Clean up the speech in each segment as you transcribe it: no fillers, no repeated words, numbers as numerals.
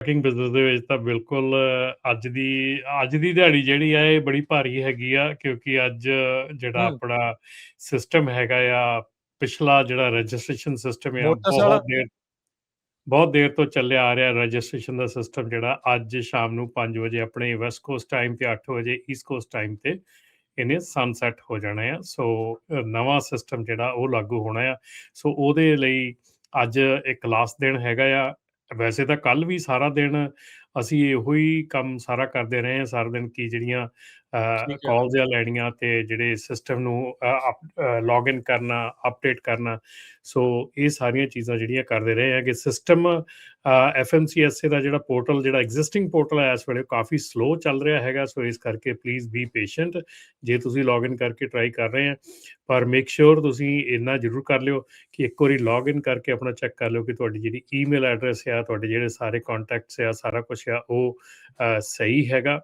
Working business ਦੇ ਵਿੱਚ ਤਾਂ ਬਿਲਕੁਲ ਅੱਜ ਦੀ ਦਿਹਾੜੀ ਜਿਹੜੀ ਆ ਇਹ ਬੜੀ ਭਾਰੀ ਹੈਗੀ ਆ, ਕਿਉਂਕਿ ਅੱਜ ਜਿਹੜਾ ਹੂੰ, ਆਪਣਾ ਸਿਸਟਮ ਹੈਗਾ ਆ, ਪਿਛਲਾ ਜਿਹੜਾ ਰਜਿਸਟ੍ਰੇਸ਼ਨ ਸਿਸਟਮ ਆ, ਮੋਟਰਸ ਵਾਲਾ ਬਹੁਤ ਦੇਰ ਤੋਂ ਚੱਲਿਆ ਆ ਰਿਹਾ। ਰਜਿਸਟ੍ਰੇਸ਼ਨ ਦਾ ਸਿਸਟਮ ਜਿਹੜਾ ਅੱਜ ਸ਼ਾਮ ਨੂੰ 5 ਵਜੇ ਆਪਣੇ ਵੈਸਟ ਕੋਸਟ ਟਾਈਮ ਤੇ 8 ਵਜੇ ਈਸਟ ਕੋਸਟ ਟਾਈਮ ਤੇ ਇਹਨੇ ਸਨਸੈਟ ਹੋ ਜਾਣਾ ਆ। ਸੋ ਨਵਾਂ ਸਿਸਟਮ ਜਿਹੜਾ ਉਹ ਲਾਗੂ ਹੋਣਾ ਆ। ਸੋ ਉਹਦੇ ਲਈ ਅੱਜ ਇੱਕ ਲਾਸਟ ਦਿਨ ਹੈਗਾ ਆ। ਵੈਸੇ ਤਾਂ ਕੱਲ ਵੀ ਸਾਰਾ ਦਿਨ ਅਸੀਂ ਇਹੋ ਹੀ ਕੰਮ ਸਾਰਾ ਕਰਦੇ ਰਹੇ ਹਾਂ, ਸਾਰਾ ਦਿਨ ਕੀ ਜਿਹੜੀਆਂ ਠੀਕ ਹੈ। ਕਾਲਸ ਆ ਲੈਣੀਆਂ ਤੇ ਜਿਹੜੇ ਸਿਸਟਮ ਨੂੰ ਲੌਗਇਨ ਕਰਨਾ, ਅਪਡੇਟ ਕਰਨਾ। ਸੋ ਇਹ ਸਾਰੀਆਂ ਚੀਜ਼ਾਂ ਜਿਹੜੀਆਂ ਕਰਦੇ ਰਹੇ ਆ ਕਿ ਸਿਸਟਮ FMCSA ਦਾ ਜਿਹੜਾ ਪੋਰਟਲ, ਜਿਹੜਾ ਐਗਜ਼ਿਸਟਿੰਗ ਪੋਰਟਲ ਹੈ ਇਸ ਵੇਲੇ ਕਾਫੀ ਸਲੋ ਚੱਲ ਰਿਹਾ ਹੈਗਾ। ਸੋ ਇਸ ਕਰਕੇ ਪਲੀਜ਼ ਬੀ ਪੇਸ਼ੈਂਟ ਜੇ ਤੁਸੀਂ ਲੌਗਇਨ ਕਰਕੇ ਟਰਾਈ ਕਰ ਰਹੇ ਆ, ਪਰ ਮੇਕ ਸ਼ੋਰ ਤੁਸੀਂ ਇੰਨਾ ਜ਼ਰੂਰ ਕਰ ਲਿਓ ਕਿ ਇੱਕ ਵਾਰੀ ਲੌਗਇਨ ਕਰਕੇ ਆਪਣਾ ਚੈੱਕ ਕਰ ਲਿਓ ਕਿ ਤੁਹਾਡੀ ਜਿਹੜੀ ਈਮੇਲ ਐਡਰੈਸ ਆ, ਤੁਹਾਡੇ ਜਿਹੜੇ ਸਾਰੇ ਕੰਟੈਕਟਸ ਆ, ਸਾਰਾ ਕੁਝ ਆ ਉਹ ਸਹੀ ਹੈਗਾ।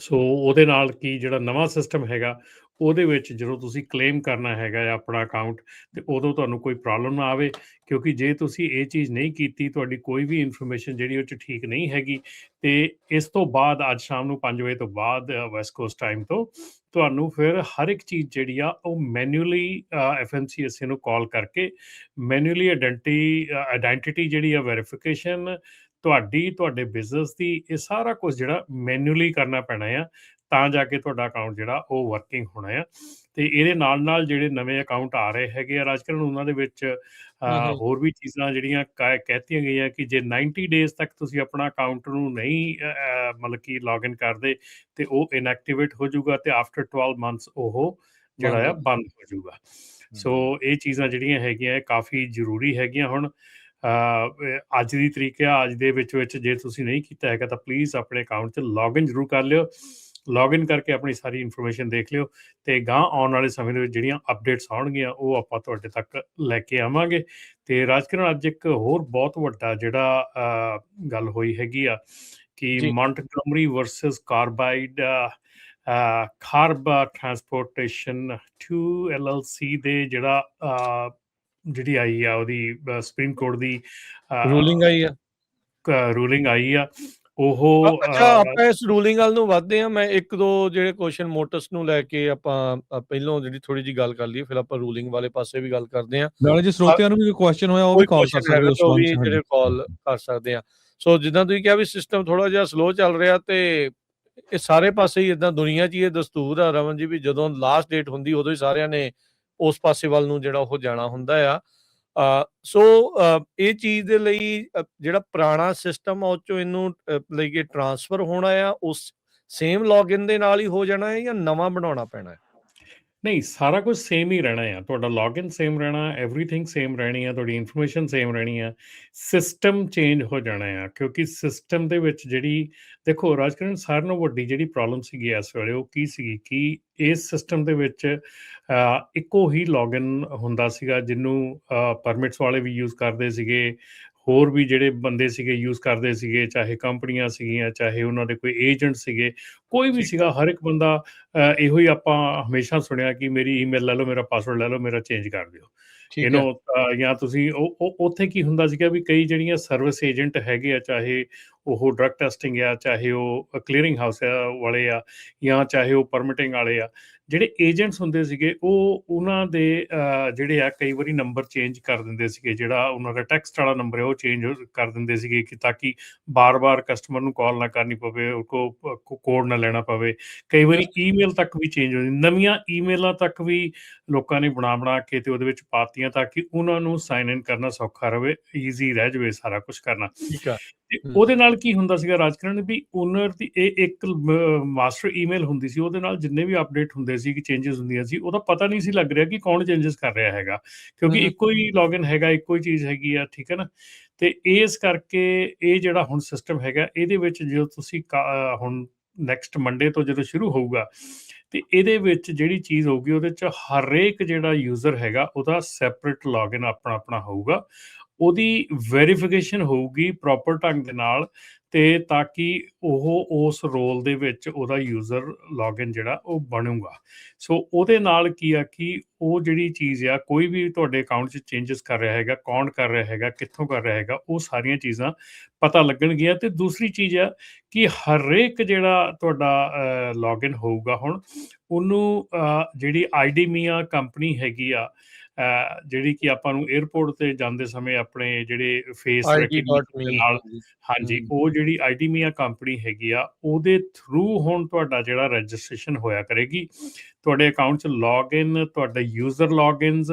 ਸੋ ਉਹਦੇ ਨਾਲ ਕੀ ਜਿਹੜਾ ਨਵਾਂ ਸਿਸਟਮ ਹੈਗਾ ਉਹਦੇ ਵਿੱਚ ਜਦੋਂ ਤੁਸੀਂ ਕਲੇਮ ਕਰਨਾ ਹੈਗਾ ਆ ਆਪਣਾ ਅਕਾਊਂਟ, ਤੇ ਉਦੋਂ ਤੁਹਾਨੂੰ ਕੋਈ ਪ੍ਰੋਬਲਮ ਨਾ ਆਵੇ। ਕਿਉਂਕਿ ਜੇ ਤੁਸੀਂ ਇਹ ਚੀਜ਼ ਨਹੀਂ ਕੀਤੀ, ਤੁਹਾਡੀ ਕੋਈ ਵੀ ਇਨਫੋਰਮੇਸ਼ਨ ਜਿਹੜੀ ਉਹ 'ਚ ਠੀਕ ਨਹੀਂ ਹੈਗੀ, ਤੇ ਇਸ ਤੋਂ ਬਾਅਦ ਅੱਜ ਸ਼ਾਮ ਨੂੰ 5 ਵਜੇ ਤੋਂ ਬਾਅਦ ਵੈਸਟ ਕੋਸਟ ਟਾਈਮ ਤੋਂ ਤੁਹਾਨੂੰ ਫਿਰ ਹਰ ਇੱਕ ਚੀਜ਼ ਜਿਹੜੀ ਆ ਉਹ ਮੈਨੂਅਲੀ FMCSA ਨੂੰ ਕਾਲ ਕਰਕੇ ਮੈਨੂਅਲੀ ਆਇਡੈਂਟੀਟੀ ਜਿਹੜੀ ਆ ਵੈਰੀਫਿਕੇਸ਼ਨ ਤੁਹਾਡੇ ਬਿਜ਼ਨਸ ਦੀ, ਇਹ ਸਾਰਾ ਕੁਝ ਜਿਹੜਾ ਮੈਨੂਅਲੀ ਕਰਨਾ ਪੈਣਾ ਆ, ਤਾਂ ਜਾ ਕੇ ਤੁਹਾਡਾ ਅਕਾਊਂਟ ਜਿਹੜਾ ਉਹ ਵਰਕਿੰਗ ਹੋਣਾ ਆ। ਤੇ ਇਹਦੇ ਨਾਲ ਜਿਹੜੇ ਨਵੇਂ ਅਕਾਊਂਟ ਆ ਰਹੇ ਹੈਗੇ ਆ ਰਾਜਕਰਨ, ਉਹਨਾਂ ਦੇ ਵਿੱਚ ਹੂੰ, ਹੂੰ, ਹੋਰ ਵੀ ਚੀਜ਼ਾਂ ਜਿਹੜੀਆਂ ਕਹਿਤੀਆਂ ਗਈਆਂ ਕਿ ਜੇ 90 ਡੇਜ਼ ਤੱਕ ਤੁਸੀਂ ਆਪਣਾ ਅਕਾਊਂਟ ਨੂੰ ਨਹੀਂ ਮਤਲਬ ਕਿ ਲੌਗਇਨ ਕਰਦੇ ਤੇ ਉਹ ਇਨਐਕਟੀਵੇਟ ਹੋ ਜਾਊਗਾ, ਤੇ ਆਫਟਰ 12 ਮੰਥਸ ਉਹ ਬੰਦ ਜਿਹੜਾ ਆ ਹੋ ਬੰਦ ਹੋ ਜਾਊਗਾ। ਸੋ ਇਹ ਚੀਜ਼ਾਂ ਜਿਹੜੀਆਂ ਹੈਗੀਆਂ ਕਾਫੀ ਜ਼ਰੂਰੀ ਹੈਗੀਆਂ। ਹੁਣ ਅੱਜ ਦੀ ਤਰੀਕ ਆ, ਅੱਜ ਦੇ ਵਿੱਚ ਜੇ ਤੁਸੀਂ ਨਹੀਂ ਕੀਤਾ ਹੈਗਾ ਤਾਂ ਪਲੀਜ਼ ਆਪਣੇ ਅਕਾਊਂਟ 'ਚ ਲੌਗਇਨ ਜ਼ਰੂਰ ਕਰ ਲਿਓ। ਲੌਗਇਨ ਕਰਕੇ ਆਪਣੀ ਸਾਰੀ ਇਨਫੋਰਮੇਸ਼ਨ ਦੇਖ ਲਿਓ, ਤੇ ਗਾਂ ਆਉਣ ਵਾਲੇ ਸਮੇਂ ਦੇ ਵਿੱਚ ਜਿਹੜੀਆਂ ਅਪਡੇਟਸ ਆਉਣਗੀਆਂ ਉਹ ਆਪਾਂ ਤੁਹਾਡੇ ਤੱਕ ਲੈ ਕੇ ਆਵਾਂਗੇ। ਤੇ ਰਾਜਕਰਨ, ਅੱਜ ਇੱਕ ਹੋਰ ਬਹੁਤ ਵੱਡਾ ਜਿਹੜਾ ਗੱਲ ਹੋਈ ਹੈਗੀ ਆ ਕਿ ਜੀ, ਮੌਂਟਗੋਮਰੀ ਵਰਸਸ ਖਾਰਬ ਟਰਾਂਸਪੋਰਟੇਸ਼ਨ 2 LLC ਦੇ ਜਿਹੜੀ ਆਈ ਆ ਉਹਦੀ ਸੁਪਰੀਮ ਕੋਰਟ ਦੀ ਰੂਲਿੰਗ ਆਈ ਆ। ਰੂਲਿੰਗ ਆਈ ਆ ਉਹ ਅੱਛਾ, ਆਪਾਂ ਇਸ ਰੂਲਿੰਗ ਵੱਲ ਨੂੰ ਵਧਦੇ ਹਾਂ। ਮੈਂ 1-2 ਜਿਹੜੇ ਕੁਐਸਚਨ ਮੋਟਰਸ ਨੂੰ ਲੈ ਕੇ ਆਪਾਂ ਪਹਿਲੋਂ ਜਿਹੜੀ ਥੋੜੀ ਜਿਹੀ ਗੱਲ ਕਰ ਲਈਏ, ਫਿਰ ਆਪਾਂ ਰੂਲਿੰਗ ਵਾਲੇ ਪਾਸੇ ਵੀ ਗੱਲ ਕਰਦੇ ਹਾਂ। ਨਾਲੇ ਜੇ ਸਰੋਤਿਆਂ ਨੂੰ ਵੀ ਕੋਈ ਕੁਐਸਚਨ ਹੋਇਆ ਉਹ ਵੀ ਕੋਈ ਕਾਲ ਕਰ ਕੁਐਸਚਨ ਸਕਦੇ ਹੈਗਾ ਉਸ ਤਾਂ ਉਹ ਵੀ ਸੰਬੰਧ 'ਚ। ਜਿਹੜੇ ਕਾਲ ਕਰ ਸਕਦੇ ਆ। ਸੋ ਜਿੱਦਾਂ ਤੁਸੀਂ ਕਿਹਾ ਵੀ ਸਿਸਟਮ ਥੋੜਾ ਜਿਹਾ ਸਲੋ ਚੱਲ ਰਿਹਾ, ਤੇ ਇਹ ਸਾਰੇ ਪਾਸੇ ਹੀ ਇਦਾਂ ਦੁਨੀਆ 'ਚ ਹੀ ਇਹ ਦਸਤੂਰ ਆ ਰਮਨ ਜੀ, ਵੀ ਜਦੋਂ ਲਾਸਟ ਡੇਟ ਹੁੰਦੀ ਉਦੋਂ ਹੀ ਸਾਰਿਆਂ ਨੇ ਉਸ ਪਾਸੇ ਵੱਲ ਨੂੰ ਜਿਹੜਾ ਉਹ ਜਾਣਾ ਹੁੰਦਾ ਆ। ਸੋ ਇਹ ਚੀਜ਼ ਦੇ ਲਈ ਜਿਹੜਾ ਪੁਰਾਣਾ ਸਿਸਟਮ ਆ ਉਹ 'ਚੋਂ ਇਹਨੂੰ ਲਈ ਕਿ ਟ੍ਰਾਂਸਫਰ ਹੋਣਾ ਆ, ਉਸ ਸੇਮ ਲੌਗਇਨ ਦੇ ਨਾਲ ਹੀ ਹੋ ਜਾਣਾ ਹੈ ਜਾਂ ਨਵਾਂ ਬਣਾਉਣਾ ਪੈਣਾ ਹੈ? ਨਹੀਂ, ਸਾਰਾ ਕੁਝ ਸੇਮ ਹੀ ਰਹਿਣਾ ਆ। ਤੁਹਾਡਾ ਲੌਗਇਨ ਸੇਮ ਰਹਿਣਾ, ਐਵਰੀਥਿੰਗ ਸੇਮ ਰਹਿਣੀ ਆ, ਤੁਹਾਡੀ ਇਨਫੋਰਮੇਸ਼ਨ ਸੇਮ ਰਹਿਣੀ ਆ। ਸਿਸਟਮ ਚੇਂਜ ਹੋ ਜਾਣਾ ਆ, ਕਿਉਂਕਿ ਸਿਸਟਮ ਦੇ ਵਿੱਚ ਜਿਹੜੀ ਦੇਖੋ ਰਾਜਕਰਨ, ਸਾਰਿਆਂ ਨਾਲੋਂ ਵੱਡੀ ਜਿਹੜੀ ਪ੍ਰੋਬਲਮ ਸੀਗੀ ਇਸ ਵੇਲੇ ਉਹ ਕੀ ਸੀਗੀ ਕਿ ਇਸ ਸਿਸਟਮ ਦੇ ਵਿੱਚ ਇੱਕੋ ਹੀ ਲੌਗਇਨ ਹੁੰਦਾ ਸੀਗਾ, ਜਿਹਨੂੰ ਪਰਮਿਟਸ ਵਾਲੇ ਵੀ ਯੂਜ਼ ਕਰਦੇ ਸੀਗੇ, ਹੋਰ ਵੀ ਜਿਹੜੇ ਬੰਦੇ ਸੀਗੇ ਯੂਜ਼ ਕਰਦੇ ਸੀਗੇ, ਚਾਹੇ ਕੰਪਨੀਆਂ ਸੀਗੀਆਂ, ਚਾਹੇ ਉਹਨਾਂ ਦੇ ਕੋਈ ਏਜੰਟ ਸੀਗੇ, ਕੋਈ ਵੀ ਠੀਕ ਹੈ। ਸੀਗਾ, ਹਰ ਇੱਕ ਬੰਦਾ ਇਹੋ ਹੀ ਆਪਾਂ ਹਮੇਸ਼ਾ ਸੁਣਿਆ ਕਿ ਮੇਰੀ ਈਮੇਲ ਲੈ ਲਓ, ਮੇਰਾ ਪਾਸਵਰਡ ਲੈ ਲਓ, ਮੇਰਾ ਚੇਂਜ ਕਰ ਦਿਓ। ਠੀਕ ਹੈ। ਜਾਂ ਤੁਸੀਂ ਉੱਥੇ ਕੀ ਹੁੰਦਾ ਸੀਗਾ ਵੀ ਕਈ ਜਿਹੜੀਆਂ ਸਰਵਿਸ ਏਜੰਟ ਹੈਗੇ ਆ, ਚਾਹੇ ਉਹ ਡਰੱਗ ਟੈਸਟਿੰਗ ਆ, ਚਾਹੇ ਉਹ ਕਲੀਅਰਿੰਗ ਹਾਊਸ ਵਾਲੇ ਆ, ਜਾਂ ਚਾਹੇ ਉਹ ਪਰਮਿਟਿੰਗ ਵਾਲੇ ਆ, ਜਿਹੜੇ ਏਜੰਟਸ ਹੁੰਦੇ ਸੀਗੇ ਉਹਨਾਂ ਦੇ ਜਿਹੜੇ ਆ ਕਈ ਵਾਰੀ ਨੰਬਰ ਚੇਂਜ ਕਰ ਦਿੰਦੇ ਸੀਗੇ। ਜਿਹੜਾ ਉਹਨਾਂ ਦਾ ਟੈਕਸਟ ਵਾਲਾ ਨੰਬਰ ਹੈ ਉਹ ਚੇਂਜ ਕਰ ਦਿੰਦੇ ਸੀਗੇ ਕਿ ਤਾਂ ਕਿ ਬਾਰ-ਬਾਰ ਕਸਟਮਰ ਨੂੰ ਕਾਲ ਨਾ ਕਰਨੀ ਪਵੇ, ਉਹ ਕੋਡ ਨਾ ਲੈਣਾ ਪਵੇ। ਕਈ ਵਾਰੀ ਈਮੇਲ ਤੱਕ ਵੀ ਚੇਂਜ ਹੋ ਜਾਂਦੀ, ਨਵੀਆਂ ਈਮੇਲਾਂ ਤੱਕ ਵੀ ਲੋਕਾਂ ਨੇ ਬਣਾ ਕੇ ਤੇ ਉਹਦੇ ਵਿੱਚ ਪਾਤੀਆਂ ਤਾਂ ਕਿ ਉਹਨਾਂ ਨੂੰ ਸਾਈਨ ਇਨ ਕਰਨਾ ਸੌਖਾ ਰਹੇ, ਈਜ਼ੀ ਰਹਿ ਜਾਵੇ ਸਾਰਾ ਕੁਝ ਕਰਨਾ। ਠੀਕ ਆ। ਤੇ ਉਹਦੇ ਨਾਲ ਕੀ ਹੁੰਦਾ ਸੀਗਾ ਰਾਜਕਰਨ ਵੀ ਓਨਰ ਦੀ ਇਹ ਇੱਕ ਮਾਸਟਰ ਈਮੇਲ ਹੁੰਦੀ ਸੀ, ਉਹਦੇ ਨਾਲ ਜਿੰਨੇ ਵੀ ਅਪਡੇਟ ਹੁੰਦੇ ਸੀ, ਕਿ ਚੇਂਜਸ ਹੁੰਦੀਆਂ ਸੀ, ਉਹਦਾ ਪਤਾ ਨਹੀਂ ਸੀ ਲੱਗ ਰਿਹਾ ਕਿ ਕੌਣ ਚੇਂਜਸ ਕਰ ਰਿਹਾ ਹੈਗਾ, ਕਿਉਂਕਿ ਇੱਕੋ ਹੀ ਲੌਗਇਨ ਹੈਗਾ, ਇੱਕੋ ਹੀ ਚੀਜ਼ ਹੈਗੀ ਆ, ਠੀਕ ਹੈ ਨਾ। ਤੇ ਇਸ ਕਰਕੇ ਇਹ ਜਿਹੜਾ ਹੁਣ ਸਿਸਟਮ ਹੈਗਾ, ਇਹਦੇ ਵਿੱਚ ਜਦੋਂ ਤੁਸੀਂ ਹੁਣ ਨੈਕਸਟ ਮੰਡੇ ਤੋਂ ਜਦੋਂ ਸ਼ੁਰੂ ਹੋਊਗਾ, ਤੇ ਇਹਦੇ ਵਿੱਚ ਜਿਹੜੀ ਚੀਜ਼ ਹੋਊਗੀ ਉਹਦੇ 'ਚ ਹਰੇਕ ਜਿਹੜਾ ਯੂਜ਼ਰ ਹੈਗਾ ਉਹਦਾ ਸੈਪਰੇਟ ਲੌਗਇਨ ਆਪਣਾ ਹੋਊਗਾ। ਉਹਦੀ ਵੈਰੀਫਿਕੇਸ਼ਨ ਹੋਊਗੀ ਪ੍ਰੋਪਰ ਢੰਗ ਦੇ ਨਾਲ, ਤੇ ਤਾਂ ਕਿ ਉਹ ਉਸ ਰੋਲ ਦੇ ਵਿੱਚ ਉਹਦਾ ਯੂਜ਼ਰ ਲੌਗਇਨ ਜਿਹੜਾ ਉਹ ਬਣੂਗਾ। ਸੋ ਉਹਦੇ ਨਾਲ ਕੀ ਆ ਕਿ ਉਹ ਜਿਹੜੀ ਚੀਜ਼ ਆ, ਕੋਈ ਵੀ ਤੁਹਾਡੇ ਅਕਾਊਂਟ 'ਚ ਚੇਂਜਸ ਕਰ ਰਿਹਾ ਹੈਗਾ, ਕੌਣ ਕਰ ਰਿਹਾ ਹੈਗਾ, ਕਿੱਥੋਂ ਕਰ ਰਿਹਾ ਹੈਗਾ, ਉਹ ਸਾਰੀਆਂ ਚੀਜ਼ਾਂ ਪਤਾ ਲੱਗਣਗੀਆਂ। ਤੇ ਦੂਸਰੀ ਚੀਜ਼ ਆ ਕਿ ਹਰੇਕ ਜਿਹੜਾ ਤੁਹਾਡਾ ਲੌਗਇਨ ਹੋਊਗਾ ਹੁਣ, ਉਹਨੂੰ ਜਿਹੜੀ ਆਈਡੀ ਮੀਆਂ ਕੰਪਨੀ ਹੈਗੀ ਆ, ਜਿਹੜੀ ਕਿ ਆਪਾਂ ਨੂੰ 에ਅਰਪੋਰਟ ਤੇ ਜਾਂਦੇ ਸਮੇਂ ਆਪਣੇ ਜਿਹੜੇ ਫੇਸ ਰੈਕਗਨੀਸ਼ਨ ਦੇ ID.me ਨਾਲ, ਹਾਂਜੀ। ਹਾਂਜੀ, ਉਹ ਜਿਹੜੀ ਆਈਡੀ ਮੀਆਂ ਕੰਪਨੀ ਹੈਗੀ ਆ, ਉਹਦੇ ਥਰੂ ਹੁਣ ਤੁਹਾਡਾ ਜਿਹੜਾ ਰਜਿਸਟ੍ਰੇਸ਼ਨ ਹੋਇਆ ਕਰੇਗੀ। ਤੁਹਾਡੇ ਅਕਾਊਂਟ 'ਚ ਲੌਗਇਨ, ਤੁਹਾਡਾ ਯੂਜ਼ਰ ਲੌਗਇਨਸ,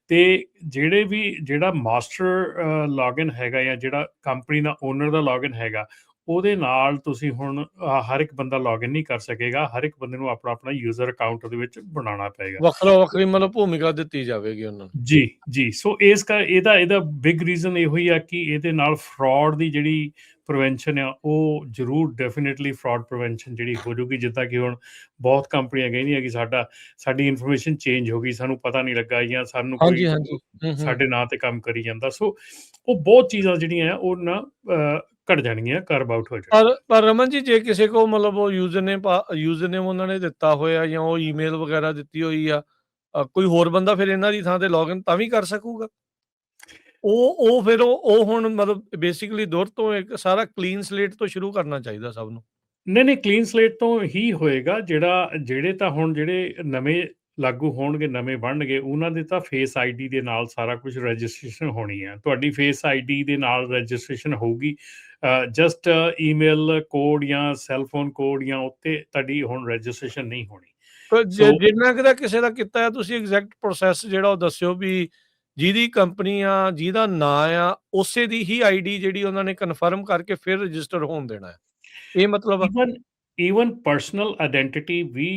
ਤੇ ਜਿਹੜਾ ਮਾਸਟਰ ਲੌਗਇਨ ਹੈਗਾ, ਜਾਂ ਜਿਹੜਾ ਕੰਪਨੀ ਦਾ ਓਨਰ ਦਾ ਲੌਗਇਨ ਹੈਗਾ, ਉਹਦੇ ਨਾਲ ਤੁਸੀਂ ਹੁਣ ਹਰ ਇੱਕ ਬੰਦਾ ਲੌਗਇਨ ਨਹੀਂ ਕਰ ਸਕੇਗਾ। ਹਰ ਇੱਕ ਬੰਦੇ ਨੂੰ ਆਪਣਾ ਆਪਣਾ ਯੂਜ਼ਰ ਅਕਾਊਂਟ ਉਹਦੇ ਵਿੱਚ ਬਣਾਉਣਾ ਪਏਗਾ। ਵੱਖਰੀ ਮਤਲਬ ਭੂਮਿਕਾ ਦਿੱਤੀ ਜਾਵੇਗੀ ਉਹਨਾਂ ਨੂੰ। ਜੀ ਜੀ। ਸੋ ਇਹਦਾ ਬਿਗ ਰੀਜ਼ਨ ਇਹੋ ਹੀ ਆ ਕਿ ਇਹਦੇ ਨਾਲ ਫਰਾਡ ਦੀ ਜਿਹੜੀ ਪ੍ਰੀਵੈਂਸ਼ਨ ਆ, ਉਹ ਜ਼ਰੂਰ ਡੈਫੀਨੇਟਲੀ ਫਰਾਡ ਪ੍ਰੀਵੈਂਸ਼ਨ ਜਿਹੜੀ ਹੋ ਜਾਊਗੀ। ਜਿੱਦਾਂ ਕਿ ਹੁਣ ਬਹੁਤ ਕੰਪਨੀਆਂ ਕਹਿੰਦੀਆਂ ਕਿ ਸਾਡੀ ਇਨਫੋਰਮੇਸ਼ਨ ਚੇਂਜ ਹੋ ਗਈ, ਸਾਨੂੰ ਪਤਾ ਨਹੀਂ ਲੱਗਾ, ਜਾਂ ਸਾਨੂੰ ਕੋਈ ਸਾਡੇ ਨਾਂ ਤੇ ਕੰਮ ਕਰੀ ਜਾਂਦਾ। ਸੋ ਉਹ ਬਹੁਤ ਚੀਜ਼ਾਂ ਜਿਹੜੀਆਂ ਆ ਉਹ ਨਾ ਘਟ ਜਾਣਗੀਆਂ, ਕਰਵ ਆਊਟ ਹੋ ਜਾਣਗੀਆਂ। ਪਰ ਰਮਨ ਜੀ, ਜੇ ਕਿਸੇ ਕੋ ਮਤਲਬ ਉਹ ਯੂਜ਼ਰਨੇਮ ਉਹਨਾਂ ਨੇ ਦਿੱਤਾ ਹੋਇਆ, ਜਾਂ ਉਹ ਈਮੇਲ ਵਗੈਰਾ ਦਿੱਤੀ ਹੋਈ ਆ, ਕੋਈ ਹੋਰ ਬੰਦਾ ਫਿਰ ਇਹਨਾਂ ਦੀ ਥਾਂ ਤੇ ਲੌਗਇਨ ਤਾਂ ਵੀ ਕਰ ਸਕੂਗਾ? ਫਿਰ ਉਹ ਹੁਣ ਮਤਲਬ ਬੇਸਿਕਲੀ ਦੁਰ ਤੋਂ ਇੱਕ ਸਾਰਾ ਕਲੀਨ ਸਲੇਟ ਤੋਂ ਸ਼ੁਰੂ ਕਰਨਾ ਚਾਹੀਦਾ ਸਭ ਨੂੰ। ਨਹੀਂ, ਕਲੀਨ ਸਲੇਟ ਤੋਂ ਹੀ ਹੋਏਗਾ। ਜਿਹੜੇ ਨਵੇਂ ਲਾਗੂ ਹੋਣਗੇ, ਨਵੇਂ ਬਣਨਗੇ, ਉਹਨਾਂ ਦੇ ਤਾਂ ਫੇਸ ਆਈਡੀ ਦੇ ਨਾਲ ਸਾਰਾ ਕੁਝ ਰਜਿਸਟ੍ਰੇਸ਼ਨ ਹੋਣੀ ਹੈ। ਤੁਹਾਡੀ ਫੇਸ ਆਈਡੀ ਦੇ ਨਾਲ ਰਜਿਸਟ੍ਰੇਸ਼ਨ ਹੋਊਗੀ। ਜਸਟ ਈਮੇਲ ਕੋਡ ਜਾਂ ਸੈੱਲਫੋਨ ਕੋਡ ਜਾਂ ਉੱਤੇ ਤੁਹਾਡੀ ਹੁਣ ਰਜਿਸਟ੍ਰੇਸ਼ਨ ਨਹੀਂ ਹੋਣੀ। ਜਿੰਨਾ ਕੁ ਦਾ ਕਿਸੇ ਦਾ ਕੀਤਾ ਹੈ, ਤੁਸੀਂ ਐਗਜ਼ੈਕਟ ਪ੍ਰੋਸੈਸ ਜਿਹੜਾ ਉਹ ਦੱਸਿਓ ਵੀ ਜਿਹਦੀ ਕੰਪਨੀ ਆ, ਜਿਹਦਾ ਨਾਂ ਆ, ਉਸੇ ਦੀ ਹੀ ਆਈਡੀ ਜਿਹੜੀ ਉਹਨਾਂ ਨੇ ਕਨਫਰਮ ਕਰਕੇ ਫਿਰ ਰਜਿਸਟਰ ਹੋਣ ਦੇਣਾ ਹੈ। ਇਹ ਮਤਲਬ ਈਵਨ ਪਰਸਨਲ ਆਇਡੈਂਟੀਟੀ ਵੀ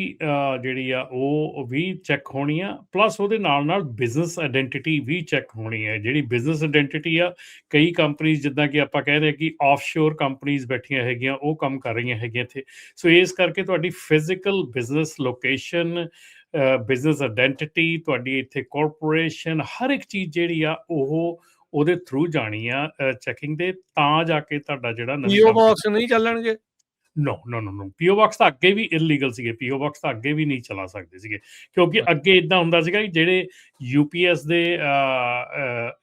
ਜਿਹੜੀ ਆ ਉਹ ਵੀ ਚੈੱਕ ਹੋਣੀ ਆ, ਪਲੱਸ ਉਹਦੇ ਨਾਲ ਬਿਜ਼ਨਸ ਆਇਡੈਂਟੀਟੀ ਵੀ ਚੈੱਕ ਹੋਣੀ ਹੈ। ਜਿਹੜੀ ਬਿਜ਼ਨਸ ਆਇਡੈਂਟੀਟੀ ਆ, ਕਈ ਕੰਪਨੀਜ਼ ਜਿੱਦਾਂ ਕਿ ਆਪਾਂ ਕਹਿ ਰਹੇ ਕਿ ਆਫਸ਼ੋਰ ਕੰਪਨੀਜ਼ ਬੈਠੀਆਂ ਹੈਗੀਆਂ, ਉਹ ਕੰਮ ਕਰ ਰਹੀਆਂ ਹੈਗੀਆਂ ਇੱਥੇ। ਸੋ ਇਸ ਕਰਕੇ ਤੁਹਾਡੀ physical business location, business identity, ਤੁਹਾਡੀ ਇੱਥੇ ਕਾਰਪੋਰੇਸ਼ਨ, ਹਰ ਇੱਕ ਚੀਜ਼ ਜਿਹੜੀ ਆ ਉਹ ਉਹਦੇ ਥਰੂ ਜਾਣੀ ਆ ਚੈਕਿੰਗ ਦੇ, ਤਾਂ ਜਾ ਕੇ ਤੁਹਾਡਾ ਜਿਹੜਾ ਪੀਓ ਬਾਕਸ ਨਹੀਂ ਚੱਲਣਗੇ। ਨੋ ਪੀਓ ਬਾਕਸ ਤਾਂ ਅੱਗੇ ਵੀ ਇਲੀਗਲ ਸੀਗੇ। ਪੀਓ ਬਾਕਸ ਤਾਂ ਅੱਗੇ ਵੀ ਨਹੀਂ ਚਲਾ ਸਕਦੇ ਸੀਗੇ, ਕਿਉਂਕਿ ਅੱਗੇ ਇਦਾਂ ਹੁੰਦਾ ਸੀਗਾ ਕਿ ਜਿਹੜੇ ਯੂਪੀਐਸ ਦੇ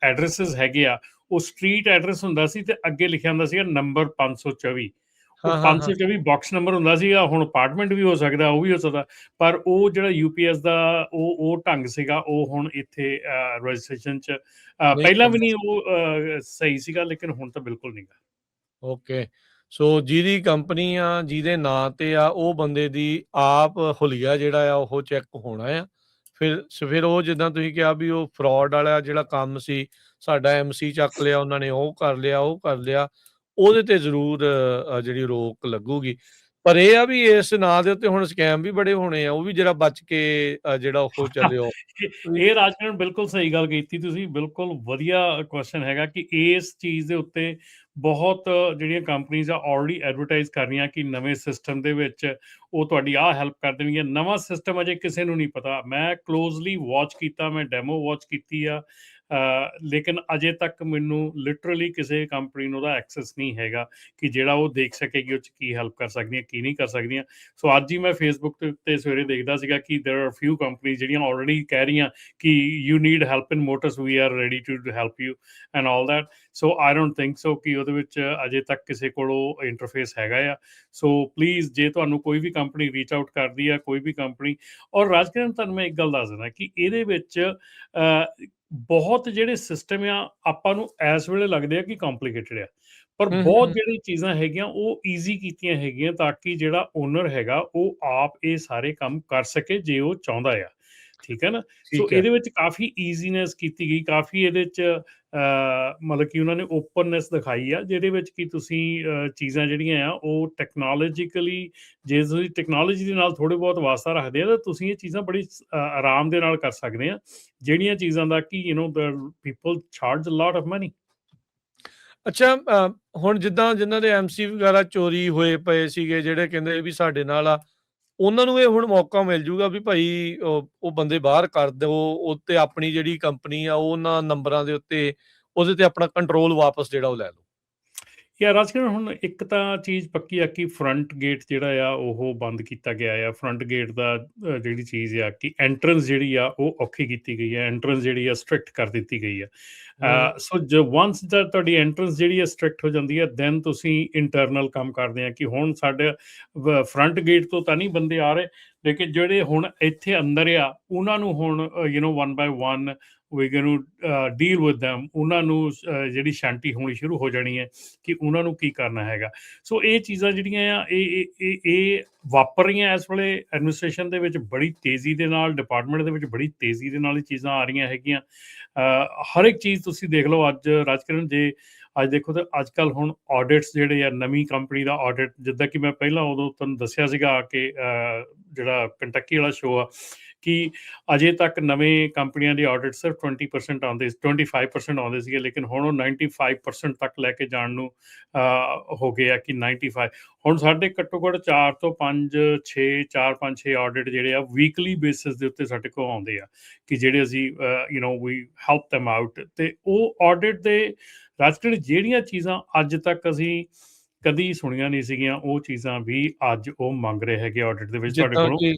ਐਡਰੈਸਸ ਹੈਗੇ ਆ, ਉਹ ਸਟਰੀਟ ਐਡਰੈਸ ਹੁੰਦਾ ਸੀ, ਤੇ ਅੱਗੇ ਲਿਖਿਆ ਹੁੰਦਾ ਸੀਗਾ ਨੰਬਰ 524। ਉਹ 524 ਬਾਕਸ ਨੰਬਰ ਹੁੰਦਾ ਸੀਗਾ। ਹੁਣ ਅਪਾਰਟਮੈਂਟ ਵੀ ਹੋ ਸਕਦਾ, ਉਹ ਵੀ ਹੋ ਸਕਦਾ, ਪਰ ਉਹ ਜਿਹੜਾ ਯੂਪੀਐਸ ਦਾ ਉਹ ਢੰਗ ਸੀਗਾ, ਉਹ ਹੁਣ ਇੱਥੇ ਰਜਿਸਟ੍ਰੇਸ਼ਨ 'ਚ ਪਹਿਲਾਂ ਵੀ ਨਹੀਂ ਉਹ ਸਹੀ ਸੀਗਾ, ਲੇਕਿਨ ਹੁਣ ਤਾਂ ਬਿਲਕੁਲ ਨਹੀਂ ਗਾ। ਓਕੇ। ਸੋ ਜਿਹਦੀ ਕੰਪਨੀ ਆ, ਜਿਹਦੇ ਨਾਂ ਤੇ ਆ, ਉਹ ਬੰਦੇ ਦੀ ਆਪ ਹੁਲੀਆ ਜਿਹੜਾ ਆ ਉਹ ਚੈੱਕ ਹੋਣਾ ਆ। ਫਿਰ ਉਹ ਜਿੱਦਾਂ ਤੁਸੀਂ ਕਿਹਾ ਵੀ ਉਹ ਫਰਾਡ ਵਾਲਾ ਜਿਹੜਾ ਕੰਮ ਸੀ, ਸਾਡਾ ਐਮਸੀ ਚੱਕ ਲਿਆ ਉਹਨਾਂ ਨੇ, ਉਹ ਕਰ ਲਿਆ, ਉਹਦੇ ਤੇ ਜ਼ਰੂਰ ਜਿਹੜੀ ਰੋਕ ਲੱਗੂਗੀ। ਪਰ ਇਹ ਆ ਵੀ ਇਸ ਨਾਂ ਦੇ ਉੱਤੇ ਹੁਣ ਸਕੈਮ ਵੀ ਬੜੇ ਹੋਣੇ ਆ, ਉਹ ਵੀ ਜਿਹੜਾ ਬਚ ਕੇ ਜਿਹੜਾ ਉਹ ਚੱਲਿਓ। ਇਹ ਰਾਜਕਰਨ ਬਿਲਕੁਲ ਸਹੀ ਗੱਲ ਕੀਤੀ ਤੁਸੀਂ, ਬਿਲਕੁਲ ਵਧੀਆ ਕੁਐਸਚਨ ਹੈਗਾ ਕਿ ਇਸ ਚੀਜ਼ ਦੇ ਉੱਤੇ ਬਹੁਤ ਜਿਹੜੀਆਂ ਕੰਪਨੀਜ਼ ਆ ਆਲਰੇਡੀ ਐਡਵਰਟਾਈਜ਼ ਕਰ ਰਹੀਆਂ ਕਿ ਨਵੇਂ ਸਿਸਟਮ ਦੇ ਵਿੱਚ ਉਹ ਤੁਹਾਡੀ ਆਹ ਹੈਲਪ ਕਰ ਦੇਣਗੀਆਂ। ਨਵਾਂ ਸਿਸਟਮ ਅਜੇ ਕਿਸੇ ਨੂੰ ਨਹੀਂ ਪਤਾ। ਮੈਂ ਕਲੋਜ਼ਲੀ ਵਾਚ ਕੀਤਾ, ਮੈਂ ਡੈਮੋ ਵਾਚ ਕੀਤੀ ਆ, ਲੇਕਿਨ ਅਜੇ ਤੱਕ ਮੈਨੂੰ ਲਿਟਰਲੀ ਕਿਸੇ ਕੰਪਨੀ ਨੂੰ ਉਹਦਾ ਐਕਸੈਸ ਨਹੀਂ ਹੈਗਾ ਕਿ ਜਿਹੜਾ ਉਹ ਦੇਖ ਸਕੇ ਕਿ ਉਹ 'ਚ ਕੀ ਹੈਲਪ ਕਰ ਸਕਦੀਆਂ, ਕੀ ਨਹੀਂ ਕਰ ਸਕਦੀਆਂ। ਸੋ ਅੱਜ ਹੀ ਮੈਂ ਫੇਸਬੁੱਕ ਦੇ ਉੱਤੇ ਸਵੇਰੇ ਦੇਖਦਾ ਸੀਗਾ ਕਿ ਦੇਰ ਆਰ ਫਿਊ ਕੰਪਨੀਜ਼ ਜਿਹੜੀਆਂ ਆਲਰੇਡੀ ਕਹਿ ਰਹੀਆਂ ਕਿ you need help in motors, we are ready to help you and all that. So I don't think so ਕਿ ਉਹਦੇ ਵਿੱਚ ਅਜੇ ਤੱਕ ਕਿਸੇ ਕੋਲ ਉਹ ਇੰਟਰਫੇਸ ਹੈਗਾ ਆ। ਸੋ ਪਲੀਜ਼, ਜੇ ਤੁਹਾਨੂੰ ਕੋਈ ਵੀ ਕੰਪਨੀ ਰੀਚ ਆਊਟ ਕਰਦੀ ਆ, ਕੋਈ ਵੀ ਕੰਪਨੀ, ਔਰ ਰਾਜਕਰਨ ਤੁਹਾਨੂੰ ਮੈਂ ਇੱਕ ਗੱਲ ਦੱਸ ਦਿੰਦਾ ਕਿ ਇਹਦੇ ਵਿੱਚ ਬਹੁਤ ਜਿਹੜੇ ਸਿਸਟਮ ਆ, ਆਪਾਂ ਨੂੰ ਇਸ ਵੇਲੇ ਲੱਗਦੇ ਆ ਕਿ ਕੰਪਲੀਕੇਟਡ ਆ, ਪਰ ਬਹੁਤ ਜਿਹੜੀ ਚੀਜ਼ਾਂ ਹੈਗੀਆਂ ਉਹ ਈਜ਼ੀ ਕੀਤੀਆਂ ਹੈਗੀਆਂ, ਤਾਂ ਕਿ ਜਿਹੜਾ ਓਨਰ ਹੈਗਾ ਉਹ ਆਪ ਇਹ ਸਾਰੇ ਕੰਮ ਕਰ ਸਕੇ ਜੇ ਉਹ ਚਾਹੁੰਦਾ ਆ। ਠੀਕ ਹੈ ਨਾ? ਸੋ ਇਹਦੇ ਵਿੱਚ ਕਾਫੀ ਈਜ਼ੀਨੈਸ ਕੀਤੀ ਗਈ, ਕਾਫੀ ਇਹਦੇ 'ਚ ਮਤਲਬ ਕਿ ਉਹਨਾਂ ਨੇ ਓਪਨਨੈਸ ਦਿਖਾਈ ਆ, ਜਿਹਦੇ ਵਿੱਚ ਕਿ ਤੁਸੀਂ ਚੀਜ਼ਾਂ ਜਿਹੜੀਆਂ ਆ ਉਹ ਟੈਕਨੋਲੋਜੀਕਲੀ, ਜੇ ਤੁਸੀਂ ਟੈਕਨੋਲੋਜੀ ਦੇ ਨਾਲ ਥੋੜ੍ਹੇ ਬਹੁਤ ਵਾਸਤਾ ਰੱਖਦੇ ਆ, ਤਾਂ ਤੁਸੀਂ ਇਹ ਚੀਜ਼ਾਂ ਬੜੀ ਆਰਾਮ ਦੇ ਨਾਲ ਕਰ ਸਕਦੇ ਆ, ਜਿਹੜੀਆਂ ਚੀਜ਼ਾਂ ਦਾ ਕਿ people charge a lot of money. ਅੱਛਾ, ਹੁਣ ਜਿੱਦਾਂ ਜਿਨ੍ਹਾਂ ਦੇ ਐਮਸੀ ਵਗੈਰਾ ਚੋਰੀ ਹੋਏ ਪਏ ਸੀਗੇ, ਜਿਹੜੇ ਕਹਿੰਦੇ ਵੀ ਸਾਡੇ ਨਾਲ ਆ, ਉਹਨਾਂ ਨੂੰ ਇਹ ਹੁਣ ਮੌਕਾ ਮਿਲ ਜੂਗਾ ਵੀ ਭਾਈ ਉਹ ਬੰਦੇ ਬਾਹਰ ਕਰ ਦਿਓ, ਉੱਤੇ ਆਪਣੀ ਜਿਹੜੀ ਕੰਪਨੀ ਆ ਉਹਨਾਂ ਨੰਬਰਾਂ ਦੇ ਉੱਤੇ ਉਹਦੇ ਤੇ ਆਪਣਾ ਕੰਟਰੋਲ ਵਾਪਸ ਜਿਹੜਾ ਉਹ ਲੈ ਲਓ। ਯਾਰ ਰਾਜਕਿਰਨ ਹੁਣ ਇੱਕ ਤਾਂ ਚੀਜ਼ ਪੱਕੀ ਆ ਕਿ ਫਰੰਟ ਗੇਟ ਜਿਹੜਾ ਆ ਉਹ ਬੰਦ ਕੀਤਾ ਗਿਆ ਆ। ਫਰੰਟ ਗੇਟ ਦਾ ਜਿਹੜੀ ਚੀਜ਼ ਆ ਕਿ ਐਂਟਰੈਂਸ ਜਿਹੜੀ ਆ ਉਹ ਔਖੀ ਕੀਤੀ ਗਈ ਹੈ, ਐਂਟਰੈਂਸ ਜਿਹੜੀ ਆ ਸਟ੍ਰਿਕਟ ਕਰ ਦਿੱਤੀ ਗਈ ਆ। ਸੋ ਜੋ ਵਨਸ ਦਾ ਤੁਹਾਡੀ ਐਂਟਰੈਂਸ ਜਿਹੜੀ ਆ ਸਟ੍ਰਿਕਟ ਹੋ ਜਾਂਦੀ ਹੈ, ਦੈਨ ਤੁਸੀਂ ਇੰਟਰਨਲ ਕੰਮ ਕਰਦੇ ਆ ਕਿ ਹੁਣ ਸਾਡੇ ਫਰੰਟ ਗੇਟ ਤੋਂ ਤਾਂ ਨਹੀਂ ਬੰਦੇ ਆ ਰਹੇ, ਲੇਕਿਨ ਜਿਹੜੇ ਹੁਣ ਇੱਥੇ ਅੰਦਰ ਆ ਉਹਨਾਂ ਨੂੰ ਹੁਣ one by one we going to deal with them, ਉਹਨਾਂ ਨੂੰ ਜਿਹੜੀ ਸ਼ਾਂਤੀ ਹੋਣੀ ਸ਼ੁਰੂ ਹੋ ਜਾਣੀ ਹੈ ਕਿ ਉਹਨਾਂ ਨੂੰ ਕੀ ਕਰਨਾ ਹੈਗਾ। ਸੋ ਇਹ ਚੀਜ਼ਾਂ ਜਿਹੜੀਆਂ ਆ ਇਹ ਵਾਪਰ ਰਹੀਆਂ ਇਸ ਵੇਲੇ ਐਡਮਿਨਿਸਟ੍ਰੇਸ਼ਨ ਦੇ ਵਿੱਚ ਬੜੀ ਤੇਜ਼ੀ ਦੇ ਨਾਲ, ਡਿਪਾਰਟਮੈਂਟ ਦੇ ਵਿੱਚ ਬੜੀ ਤੇਜ਼ੀ ਦੇ ਨਾਲ ਇਹ ਚੀਜ਼ਾਂ ਆ ਰਹੀਆਂ ਹੈਗੀਆਂ। ਹਰ ਇੱਕ ਚੀਜ਼ ਤੁਸੀਂ ਦੇਖ ਲਓ ਅੱਜ ਰਾਜਕਿਰਨ, ਜੇ ਅੱਜ ਦੇਖੋ ਤਾਂ ਅੱਜ ਕੱਲ੍ਹ ਹੁਣ ਆਡਿਟਸ ਜਿਹੜੇ ਆ, ਨਵੀਂ ਕੰਪਨੀ ਦਾ ਆਡਿਟ, ਜਿੱਦਾਂ ਕਿ ਮੈਂ ਪਹਿਲਾਂ ਉਦੋਂ ਤੁਹਾਨੂੰ ਦੱਸਿਆ ਸੀਗਾ ਕਿ ਜਿਹੜਾ ਕੰਟੱਕੀ ਵਾਲਾ ਸ਼ੋਅ ਆ ਕਿ ਅਜੇ ਤੱਕ ਨਵੇਂ ਕੰਪਨੀਆਂ ਦੇ ਆਡਿਟ ਸਿਰਫ 20% ਆਉਂਦੇ, 25% ਆਉਂਦੇ ਸੀਗੇ, ਲੇਕਿਨ ਹੁਣ ਉਹ 95% ਤੱਕ ਲੈ ਕੇ ਜਾਣ ਨੂੰ ਹੋ ਗਏ ਆ ਕਿ 95। ਹੁਣ ਸਾਡੇ ਘੱਟੋ ਘੱਟ 4 ਤੋਂ 5-6 ਆਡਿਟ ਜਿਹੜੇ ਆ ਵੀਕਲੀ ਬੇਸਿਸ ਦੇ ਉੱਤੇ ਸਾਡੇ ਕੋਲ ਆਉਂਦੇ ਆ ਕਿ ਜਿਹੜੇ ਅਸੀਂ ਵੀ ਹੈਲਪ them ਆਊਟ। ਅਤੇ ਉਹ ਆਡਿਟ ਦੇ ਰਾਜਕਿਰਨ ਜਿਹੜੀਆਂ ਚੀਜ਼ਾਂ ਅੱਜ ਤੱਕ ਅਸੀਂ ਕਦੀ ਸੁਣੀਆਂ ਨਹੀਂ ਸੀਗੀਆਂ, ਉਹ ਚੀਜ਼ਾਂ ਵੀ ਅੱਜ ਉਹ ਮੰਗ ਰਹੇ ਹੈਗੇ ਆਡਿਟ ਦੇ ਵਿੱਚ ਤੁਹਾਡੇ ਕੋਲੋਂ।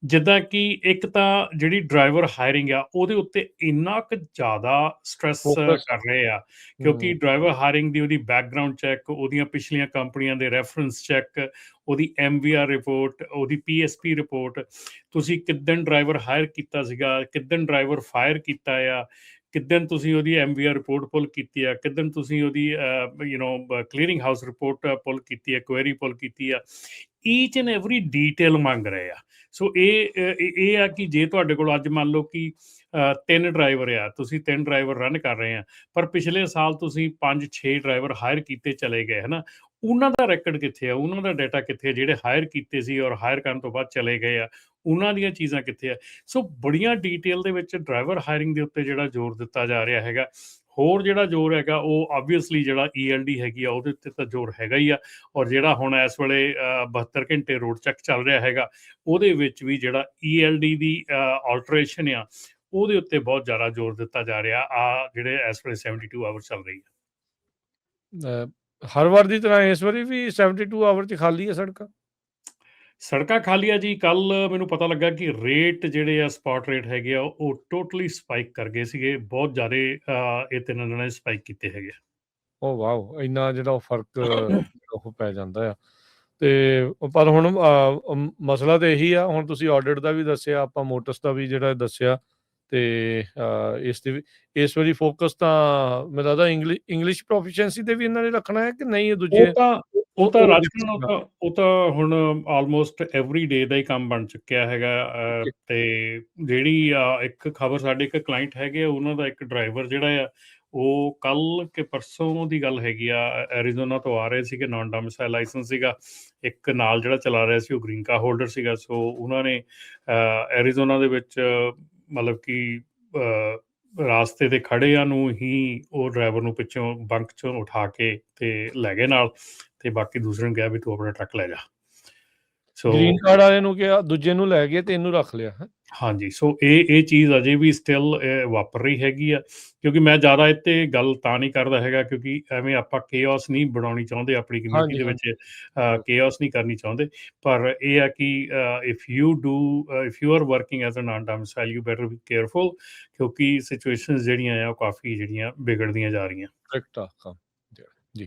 ਜਿੱਦਾਂ ਕਿ ਇੱਕ ਤਾਂ ਜਿਹੜੀ ਡਰਾਈਵਰ ਹਾਇਰਿੰਗ ਆ ਉਹਦੇ ਉੱਤੇ ਇੰਨਾ ਕੁ ਜ਼ਿਆਦਾ ਸਟ੍ਰੈਸ ਕਰ ਰਹੇ ਆ, ਕਿਉਂਕਿ ਡਰਾਈਵਰ ਹਾਇਰਿੰਗ ਦੀ ਉਹਦੀ ਬੈਕਗਰਾਊਂਡ ਚੈੱਕ, ਉਹਦੀਆਂ ਪਿਛਲੀਆਂ ਕੰਪਨੀਆਂ ਦੇ ਰੈਫਰੈਂਸ ਚੈੱਕ, ਉਹਦੀ MVR ਰਿਪੋਰਟ, ਉਹਦੀ PSP ਰਿਪੋਰਟ, ਤੁਸੀਂ ਕਿੱਦਣ ਡਰਾਈਵਰ ਹਾਇਰ ਕੀਤਾ ਸੀਗਾ, ਕਿੱਦਣ ਡਰਾਈਵਰ ਫਾਇਰ ਕੀਤਾ ਆ, ਕਿੱਦਣ ਤੁਸੀਂ ਉਹਦੀ MVR ਰਿਪੋਰਟ ਪੁੱਲ ਕੀਤੀ ਆ, ਕਿੱਦਣ ਤੁਸੀਂ ਉਹਦੀ ਕਲੀਅਰਿੰਗ ਹਾਊਸ ਰਿਪੋਰਟ ਪੁੱਲ ਕੀਤੀ ਆ, ਕੁਐਰੀ ਪੁੱਲ ਕੀਤੀ ਆ। ਈਚ ਐਂਡ ਐਵਰੀ ਡੀਟੇਲ ਮੰਗ ਰਹੇ ਆ। ਸੋ ਇਹ ਆ ਕਿ ਜੇ ਤੁਹਾਡੇ ਕੋਲ ਅੱਜ ਮੰਨ ਲਓ ਕਿ 3 ਡਰਾਈਵਰ ਆ, ਤੁਸੀਂ 3 ਡਰਾਈਵਰ ਰਨ ਕਰ ਰਹੇ ਆ, ਪਰ ਪਿਛਲੇ ਸਾਲ ਤੁਸੀਂ 5-6 ਡਰਾਈਵਰ ਹਾਇਰ ਕੀਤੇ ਚਲੇ ਗਏ, ਹੈ ਨਾ, ਉਹਨਾਂ ਦਾ ਰੈਕਡ ਕਿੱਥੇ ਆ, ਉਹਨਾਂ ਦਾ ਡਾਟਾ ਕਿੱਥੇ ਆ, ਜਿਹੜੇ ਹਾਇਰ ਕੀਤੇ ਸੀ ਔਰ ਹਾਇਰ ਕਰਨ ਤੋਂ ਬਾਅਦ ਚਲੇ ਗਏ ਆ, ਉਹਨਾਂ ਦੀਆਂ ਚੀਜ਼ਾਂ ਕਿੱਥੇ ਆ। ਸੋ ਬੜੀਆਂ ਡੀਟੇਲ ਦੇ ਵਿੱਚ ਡਰਾਈਵਰ ਹਾਇਰਿੰਗ ਦੇ ਉੱਤੇ ਜਿਹੜਾ ਜ਼ੋਰ ਦਿੱਤਾ ਜਾ ਰਿਹਾ ਹੈਗਾ। ਹੋਰ ਜਿਹੜਾ ਜ਼ੋਰ ਹੈਗਾ ਉਹ ਆਬਵੀਅਸਲੀ ਜਿਹੜਾ ELD ਹੈਗੀ ਆ ਉਹਦੇ ਉੱਤੇ ਤਾਂ ਜ਼ੋਰ ਹੈਗਾ ਹੀ ਆ, ਔਰ ਜਿਹੜਾ ਹੁਣ ਇਸ ਵੇਲੇ 72 ਘੰਟੇ ਰੋਡ ਚੈੱਕ ਚੱਲ ਰਿਹਾ ਹੈਗਾ, ਉਹਦੇ ਵਿੱਚ ਵੀ ਜਿਹੜਾ ELD ਦੀ ਆਲਟਰੇਸ਼ਨ ਆ ਉਹਦੇ ਉੱਤੇ ਬਹੁਤ ਜ਼ਿਆਦਾ ਜ਼ੋਰ ਦਿੱਤਾ ਜਾ ਰਿਹਾ। ਆ ਜਿਹੜੇ ਇਸ ਵੇਲੇ 72 ਆਵਰ ਚੱਲ ਰਹੀ ਹੈ। ਹਰ ਵਾਰ ਦੀ ਤਰ੍ਹਾਂ ਇਸ ਵਾਰੀ ਵੀ 72 ਆਵਰ 'ਚ ਖਾਲੀ ਹੈ ਸੜਕਾਂ? ਸੜਕਾਂ ਖਾਲੀ ਆ ਜੀ। ਕੱਲ੍ਹ ਮੈਨੂੰ ਪਤਾ ਲੱਗਾ ਕਿ ਰੇਟ ਜਿਹੜੇ ਆ, ਸਪੌਟ ਰੇਟ ਹੈਗੇ ਆ, ਉਹ ਟੋਟਲੀ ਸਪਾਈਕ ਕਰ ਗਏ ਸੀਗੇ, ਬਹੁਤ ਜ਼ਿਆਦਾ ਇਹ 3 ਦਿਨਾਂ ਨੇ ਸਪਾਈਕ ਕੀਤੇ ਹੈਗੇ। ਓ ਵਾਓ! ਇੰਨਾ ਜਿਹੜਾ ਉਹ ਫਰਕ ਉਹ ਪੈ ਜਾਂਦਾ ਆ। ਤੇ ਪਰ ਹੁਣ ਮਸਲਾ ਤਾਂ ਇਹੀ ਆ, ਹੁਣ ਤੁਸੀਂ ਆਡਿਟ ਦਾ ਵੀ ਦੱਸਿਆ, ਆਪਾਂ ਮੋਟਰਸ ਦਾ ਵੀ ਜਿਹੜਾ ਦੱਸਿਆ, ਤੇ ਇਸ ਵਾਰੀ ਫੋਕਸ ਤਾਂ ਮੈਨੂੰ ਲੱਗਦਾ ਇੰਗਲਿਸ਼ ਪ੍ਰੋਫੀਸ਼ੀਐਂਸੀ ਤੇ ਵੀ ਇਹਨਾਂ ਨੇ ਰੱਖਣਾ ਹੈ ਕਿ ਨਹੀਂ? ਇਹ ਦੂਜੇ ਉਹ ਤਾਂ ਰਾਜਕਿਰਨ ਉਹ ਤਾਂ ਹੁਣ ਆਲਮੋਸਟ ਐਵਰੀ ਡੇ ਦਾ ਹੀ ਕੰਮ ਬਣ ਚੁੱਕਿਆ ਹੈਗਾ। ਤੇ ਜਿਹੜੀ ਇੱਕ ਖਬਰ, ਸਾਡੇ ਇੱਕ ਕਲਾਇੰਟ ਹੈਗੇ ਆ, ਉਹਨਾਂ ਦਾ ਇੱਕ ਡਰਾਈਵਰ ਜਿਹੜਾ ਆ, ਉਹ ਕੱਲ੍ਹ ਕਿ ਪਰਸੋਂ ਦੀ ਗੱਲ ਹੈਗੀ ਆ, ਐਰੀਜ਼ੋਨਾ ਤੋਂ ਆ ਰਹੇ ਸੀਗੇ, ਨਾਨ ਡੋਮਿਸਾਈਲ ਲਾਇਸੈਂਸ ਸੀਗਾ। ਇੱਕ ਨਾਲ ਜਿਹੜਾ ਚਲਾ ਰਿਹਾ ਸੀ ਉਹ ਗ੍ਰੀਨ ਕਾਰਡ ਹੋਲਡਰ ਸੀਗਾ। ਸੋ ਉਹਨਾਂ ਨੇ ਐਰੀਜ਼ੋਨਾ ਦੇ ਵਿੱਚ ਮਤਲਬ ਕਿ ਰਾਸਤੇ ਤੇ ਖੜਿਆਂ ਨੂੰ ਹੀ ਉਹ ਡਰਾਈਵਰ ਨੂੰ ਪਿੱਛੋਂ ਬੰਕ 'ਚੋਂ ਉਠਾ ਕੇ ਤੇ ਲੈ ਗਏ ਨਾਲ, ਤੇ ਬਾਕੀ ਦੂਸਰੇ ਨੂੰ ਕਿਹਾ ਵੀ ਤੂੰ ਆਪਣਾ ਟਰੱਕ ਲੈ ਜਾ। ਸੋ ਗ੍ਰੀਨ ਕਾਰਡ ਵਾਲੇ ਨੂੰ ਕਿਹਾ, ਦੂਜੇ ਨੂੰ ਲੈ ਗਏ ਤੇ ਇਹਨੂੰ ਰੱਖ ਲਿਆ। ਹਾਂਜੀ, ਸੋ ਇਹ ਚੀਜ਼ ਅਜੇ ਵੀ ਸਟਿਲ ਵਾਪਰ ਰਹੀ ਹੈਗੀ ਆ, ਕਿਉਂਕਿ ਮੈਂ ਜ਼ਿਆਦਾ ਇਹ 'ਤੇ ਗੱਲ ਤਾਂ ਨਹੀਂ ਕਰਦਾ ਹੈਗਾ ਕਿਉਂਕਿ ਐਵੇਂ ਆਪਾਂ ਕੇਓਸ ਨਹੀਂ ਬਣਾਉਣੀ ਚਾਹੁੰਦੇ, ਆਪਣੀ ਕਮਿਊਨਿਟੀ ਦੇ ਵਿੱਚ ਕੇਓਸ ਨਹੀਂ ਕਰਨੀ ਚਾਹੁੰਦੇ। ਪਰ ਇਹ ਆ ਕਿ if you are working as a non domicile, you better be careful, ਕਿਉਂਕਿ ਸਿਚੁਏਸ਼ਨਸ ਜਿਹੜੀਆਂ ਆ ਉਹ ਕਾਫੀ ਜਿਹੜੀਆਂ ਵਿਗੜਦੀਆਂ ਜਾ ਰਹੀਆਂ। ਕਰੈਕਟ ਆ ਕੰਮ ਜੀ।